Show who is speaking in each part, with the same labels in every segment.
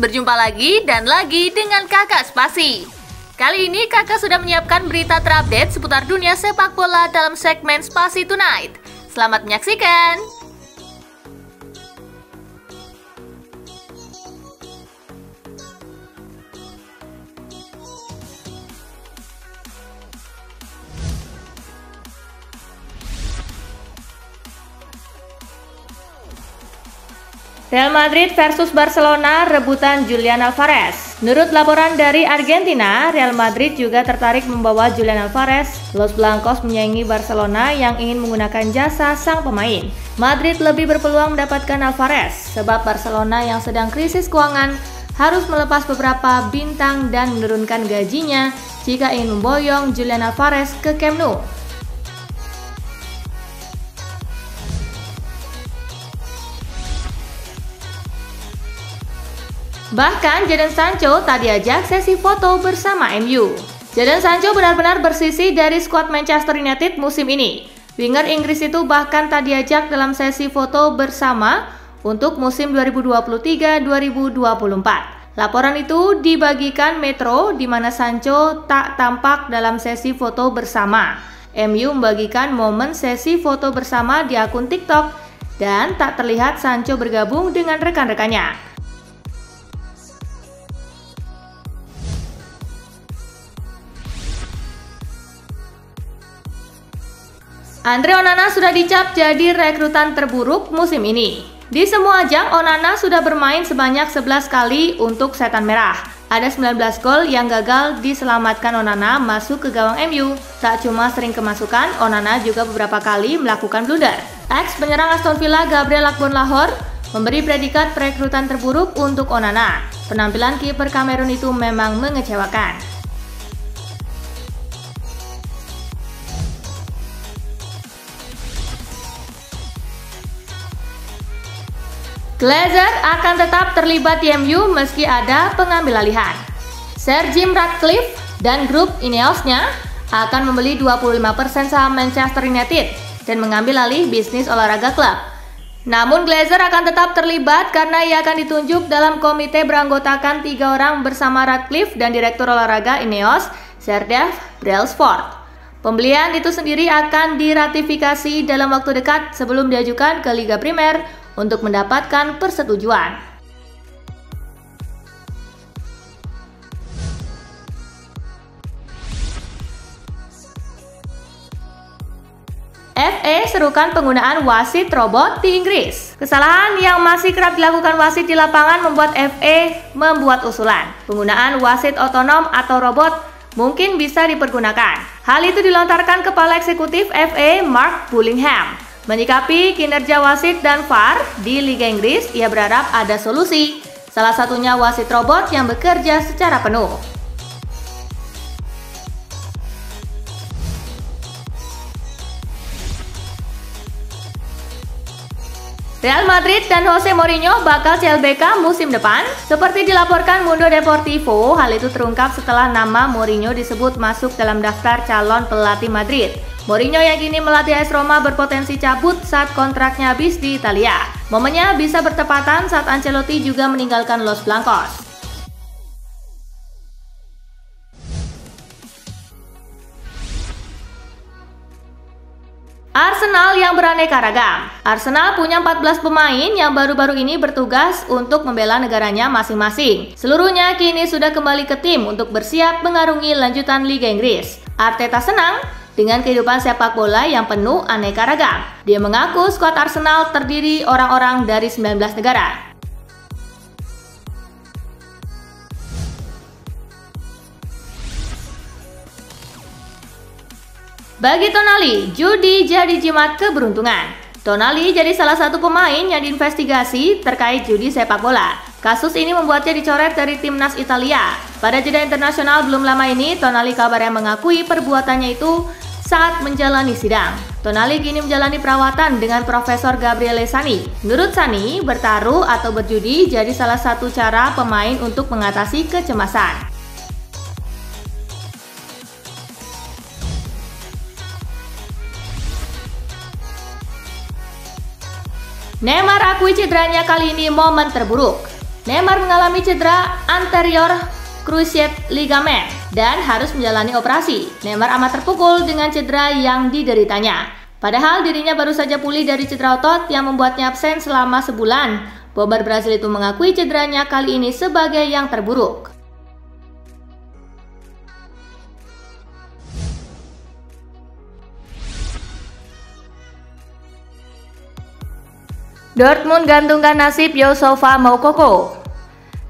Speaker 1: Berjumpa lagi dan lagi dengan Kakak Spasi. Kali ini Kakak sudah menyiapkan berita terupdate seputar dunia sepak bola dalam segmen Spasi Tonight. Selamat menyaksikan. Real Madrid versus Barcelona rebutan Julian Alvarez. Menurut laporan dari Argentina, Real Madrid juga tertarik membawa Julian Alvarez. Los Blancos menyaingi Barcelona yang ingin menggunakan jasa sang pemain. Madrid lebih berpeluang mendapatkan Alvarez, sebab Barcelona yang sedang krisis keuangan harus melepas beberapa bintang dan menurunkan gajinya jika ingin memboyong Julian Alvarez ke Camp Nou. Bahkan Jadon Sancho tak diajak sesi foto bersama MU. Jadon Sancho benar-benar bersisi dari skuad Manchester United musim ini. Winger Inggris itu bahkan tak diajak dalam sesi foto bersama untuk musim 2023-2024. Laporan itu dibagikan Metro di mana Sancho tak tampak dalam sesi foto bersama. MU membagikan momen sesi foto bersama di akun TikTok dan tak terlihat Sancho bergabung dengan rekan-rekannya. Andre Onana sudah dicap jadi rekrutan terburuk musim ini. Di semua ajang, Onana sudah bermain sebanyak 11 kali untuk Setan Merah. Ada 19 gol yang gagal diselamatkan Onana masuk ke gawang MU. Tak cuma sering kemasukan, Onana juga beberapa kali melakukan blunder. Ex penyerang Aston Villa Gabriel Agbonlahor memberi predikat perekrutan terburuk untuk Onana. Penampilan kiper Kamerun itu memang mengecewakan. Glazer akan tetap terlibat di MU meski ada pengambil alihan. Sir Jim Ratcliffe dan grup Ineosnya akan membeli 25% saham Manchester United dan mengambil alih bisnis olahraga klub. Namun Glazer akan tetap terlibat karena ia akan ditunjuk dalam komite beranggotakan 3 orang bersama Ratcliffe dan Direktur Olahraga Ineos, Sir Dave Brailsford. Pembelian itu sendiri akan diratifikasi dalam waktu dekat sebelum diajukan ke Liga Primer untuk mendapatkan persetujuan. FA serukan penggunaan wasit robot di Inggris. Kesalahan yang masih kerap dilakukan wasit di lapangan membuat FA membuat usulan. Penggunaan wasit otonom atau robot mungkin bisa dipergunakan. Hal itu dilontarkan Kepala Eksekutif FA Mark Bullingham. Menyikapi kinerja wasit dan VAR di Liga Inggris, ia berharap ada solusi. Salah satunya wasit robot yang bekerja secara penuh. Real Madrid dan Jose Mourinho bakal CLBK musim depan. Seperti dilaporkan Mundo Deportivo, hal itu terungkap setelah nama Mourinho disebut masuk dalam daftar calon pelatih Madrid. Mourinho yang kini melatih AS Roma berpotensi cabut saat kontraknya habis di Italia. Momennya bisa bertepatan saat Ancelotti juga meninggalkan Los Blancos. Arsenal yang beraneka ragam. Arsenal punya 14 pemain yang baru-baru ini bertugas untuk membela negaranya masing-masing. Seluruhnya kini sudah kembali ke tim untuk bersiap mengarungi lanjutan Liga Inggris. Arteta senang dengan kehidupan sepak bola yang penuh aneka ragam. Dia mengaku skuad Arsenal terdiri orang-orang dari 19 negara. Bagi Tonali, judi jadi jimat keberuntungan. Tonali jadi salah satu pemain yang diinvestigasi terkait judi sepak bola. Kasus ini membuatnya dicoret dari timnas Italia. Pada jeda internasional belum lama ini, Tonali kabarnya mengakui perbuatannya itu saat menjalani sidang. Tonali kini menjalani perawatan dengan Profesor Gabriele Sani. Menurut Sani, bertaruh atau berjudi jadi salah satu cara pemain untuk mengatasi kecemasan. Neymar akui cederanya kali ini momen terburuk. Neymar mengalami cedera anterior cruciate ligament dan harus menjalani operasi. Neymar amat terpukul dengan cedera yang dideritanya. Padahal dirinya baru saja pulih dari cedera otot yang membuatnya absen selama sebulan. Bomber Brasil itu mengakui cederanya kali ini sebagai yang terburuk. Dortmund gantungkan nasib Youssoufa Moukoko.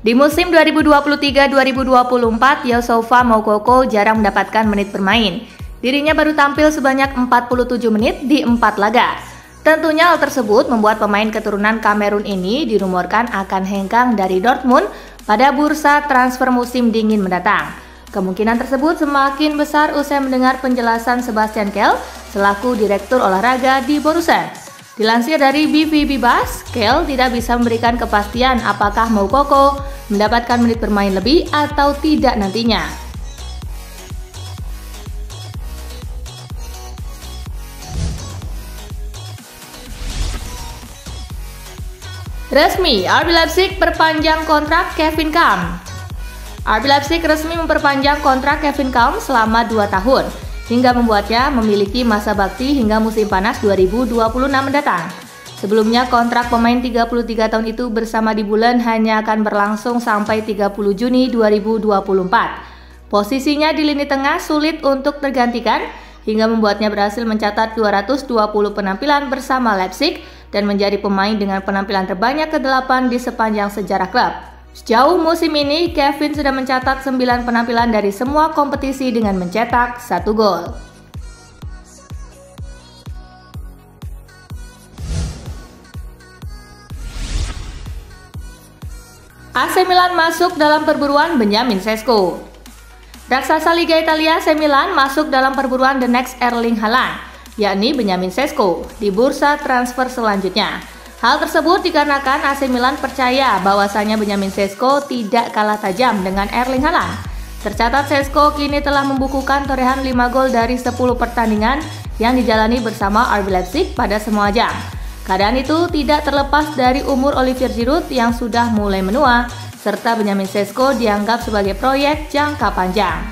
Speaker 1: Di musim 2023-2024, Youssoufa Moukoko jarang mendapatkan menit bermain. Dirinya baru tampil sebanyak 47 menit di 4 laga. Tentunya hal tersebut membuat pemain keturunan Kamerun ini dirumorkan akan hengkang dari Dortmund pada bursa transfer musim dingin mendatang. Kemungkinan tersebut semakin besar usai mendengar penjelasan Sebastian Kehl selaku direktur olahraga di Borussen. Dilansir dari BVB Bas, Kehl tidak bisa memberikan kepastian apakah Moukoko mendapatkan menit bermain lebih atau tidak nantinya. Resmi, RB Leipzig perpanjang kontrak Kevin Kampl. RB Leipzig resmi memperpanjang kontrak Kevin Kampl selama 2 tahun. Hingga membuatnya memiliki masa bakti hingga musim panas 2026 mendatang. Sebelumnya kontrak pemain 33 tahun itu bersama di Bulan hanya akan berlangsung sampai 30 Juni 2024. Posisinya di lini tengah sulit untuk tergantikan hingga membuatnya berhasil mencatat 220 penampilan bersama Leipzig dan menjadi pemain dengan penampilan terbanyak ke-8 di sepanjang sejarah klub. Sejauh musim ini, Kevin sudah mencatat 9 penampilan dari semua kompetisi dengan mencetak 1 gol. AC Milan masuk dalam perburuan Benjamin Sesko. Raksasa Liga Italia AC Milan masuk dalam perburuan the next Erling Haaland, yakni Benjamin Sesko, di bursa transfer selanjutnya. Hal tersebut dikarenakan AC Milan percaya bahwasanya Benjamin Sesko tidak kalah tajam dengan Erling Haaland. Tercatat Sesko kini telah membukukan torehan 5 gol dari 10 pertandingan yang dijalani bersama RB Leipzig pada semua ajang. Keadaan itu tidak terlepas dari umur Olivier Giroud yang sudah mulai menua, serta Benjamin Sesko dianggap sebagai proyek jangka panjang.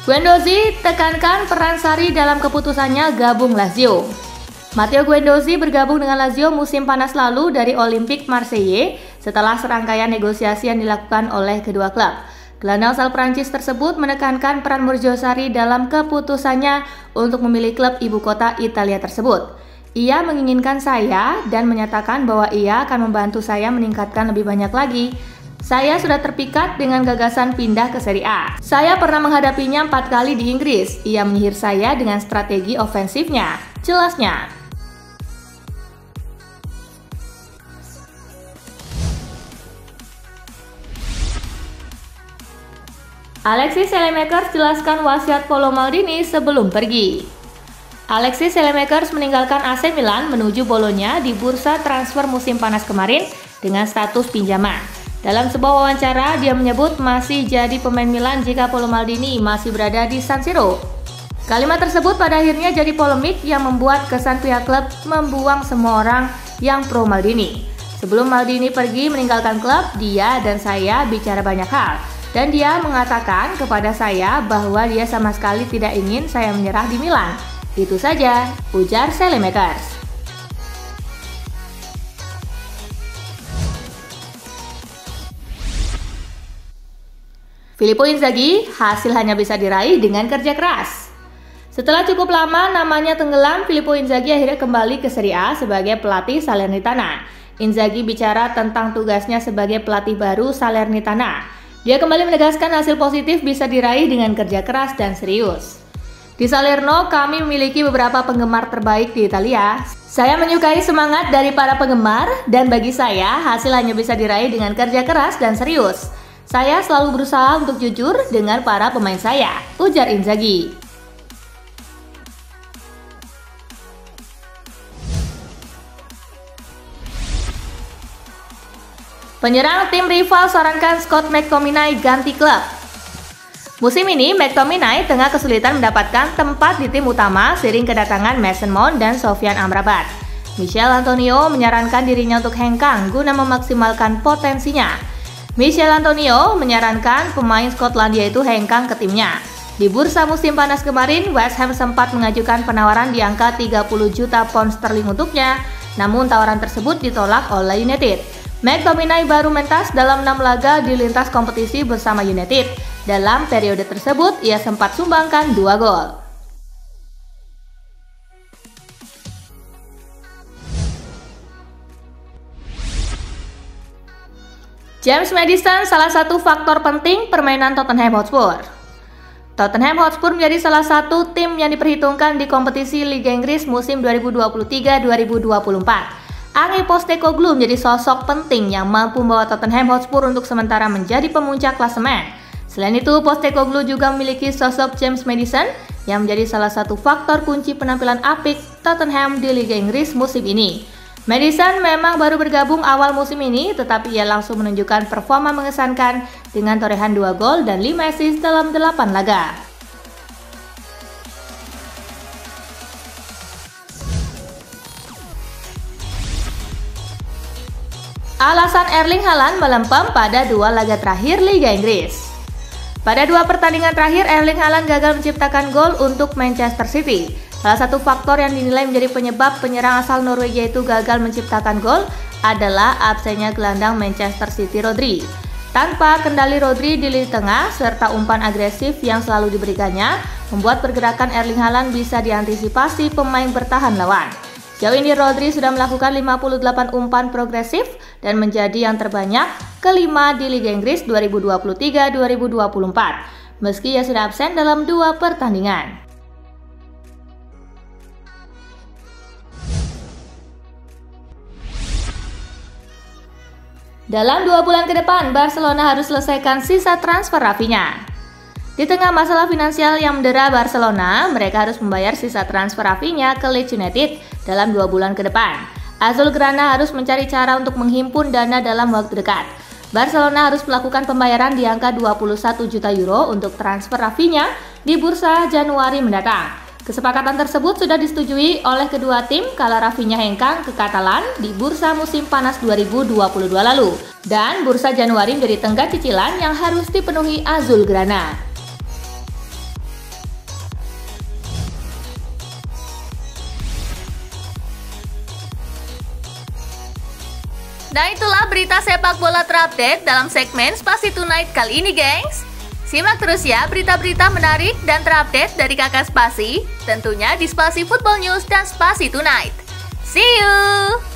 Speaker 1: Guendouzi tekankan peran Sarri dalam keputusannya gabung Lazio. Matteo Guendouzi bergabung dengan Lazio musim panas lalu dari Olympique Marseille setelah serangkaian negosiasi yang dilakukan oleh kedua klub. Gelandang asal Prancis tersebut menekankan peran Maurizio Sarri dalam keputusannya untuk memilih klub ibu kota Italia tersebut. Ia menginginkan saya dan menyatakan bahwa ia akan membantu saya meningkatkan lebih banyak lagi. Saya sudah terpikat dengan gagasan pindah ke Serie A. Saya pernah menghadapinya 4 kali di Inggris. Ia menyihir saya dengan strategi ofensifnya, jelasnya. Alexis Saelemaekers jelaskan wasiat Paolo Maldini sebelum pergi. Alexis Saelemaekers meninggalkan AC Milan menuju Bolonya di bursa transfer musim panas kemarin dengan status pinjaman. Dalam sebuah wawancara, dia menyebut masih jadi pemain Milan jika Paolo Maldini masih berada di San Siro. Kalimat tersebut pada akhirnya jadi polemik yang membuat kesan pihak klub membuang semua orang yang pro Maldini. Sebelum Maldini pergi meninggalkan klub, dia dan saya bicara banyak hal. Dan dia mengatakan kepada saya bahwa dia sama sekali tidak ingin saya menyerah di Milan. Itu saja, ujar Saelemaekers. Filippo Inzaghi, hasil hanya bisa diraih dengan kerja keras. Setelah cukup lama namanya tenggelam, Filippo Inzaghi akhirnya kembali ke Serie A sebagai pelatih Salernitana. Inzaghi bicara tentang tugasnya sebagai pelatih baru Salernitana. Dia kembali menegaskan hasil positif bisa diraih dengan kerja keras dan serius. Di Salerno, kami memiliki beberapa penggemar terbaik di Italia. Saya menyukai semangat dari para penggemar, dan bagi saya, hasil hanya bisa diraih dengan kerja keras dan serius. Saya selalu berusaha untuk jujur dengan para pemain saya, ujar Inzaghi. Penyerang tim rival sarankan Scott McTominay ganti klub. Musim ini, McTominay tengah kesulitan mendapatkan tempat di tim utama seiring kedatangan Mason Mount dan Sofyan Amrabat. Michail Antonio menyarankan dirinya untuk hengkang guna memaksimalkan potensinya. Michail Antonio menyarankan pemain Skotlandia itu hengkang ke timnya. Di bursa musim panas kemarin, West Ham sempat mengajukan penawaran di angka 30 juta pound sterling untuknya, namun tawaran tersebut ditolak oleh United. McTominay baru mentas dalam 6 laga di lintas kompetisi bersama United. Dalam periode tersebut, ia sempat sumbangkan 2 gol. James Maddison salah satu faktor penting permainan Tottenham Hotspur. Tottenham Hotspur menjadi salah satu tim yang diperhitungkan di kompetisi Liga Inggris musim 2023-2024. Ange Postecoglou menjadi sosok penting yang mampu membawa Tottenham Hotspur untuk sementara menjadi pemuncak klasemen. Selain itu, Postecoglou juga memiliki sosok James Maddison yang menjadi salah satu faktor kunci penampilan apik Tottenham di Liga Inggris musim ini. Maddison memang baru bergabung awal musim ini, tetapi ia langsung menunjukkan performa mengesankan dengan torehan 2 gol dan 5 assist dalam 8 laga. Alasan Erling Haaland melempem pada 2 laga terakhir Liga Inggris. Pada 2 pertandingan terakhir, Erling Haaland gagal menciptakan gol untuk Manchester City. Salah satu faktor yang dinilai menjadi penyebab penyerang asal Norwegia itu gagal menciptakan gol adalah absennya gelandang Manchester City Rodri. Tanpa kendali Rodri di lini tengah serta umpan agresif yang selalu diberikannya, membuat pergerakan Erling Haaland bisa diantisipasi pemain bertahan lawan. Sejauh ini Rodri sudah melakukan 58 umpan progresif dan menjadi yang terbanyak kelima di Liga Inggris 2023-2024, meski ia sudah absen dalam 2 pertandingan. Dalam 2 bulan ke depan, Barcelona harus selesaikan sisa transfer Rafinha. Di tengah masalah finansial yang mendera Barcelona, mereka harus membayar sisa transfer Rafinha ke Leeds United dalam 2 bulan ke depan. Azulgrana harus mencari cara untuk menghimpun dana dalam waktu dekat. Barcelona harus melakukan pembayaran di angka 21 juta euro untuk transfer Rafinha di bursa Januari mendatang. Kesepakatan tersebut sudah disetujui oleh kedua tim kala Rafinha hengkang ke Katalan di bursa musim panas 2022 lalu. Dan bursa Januari menjadi tenggat cicilan yang harus dipenuhi Azulgrana. Nah, itulah berita sepak bola terupdate dalam segmen Spasi Tonight kali ini, gengs. Simak terus ya berita-berita menarik dan terupdate dari Kakak Spasi, tentunya di Spasi Football News dan Spasi Tonight. See you!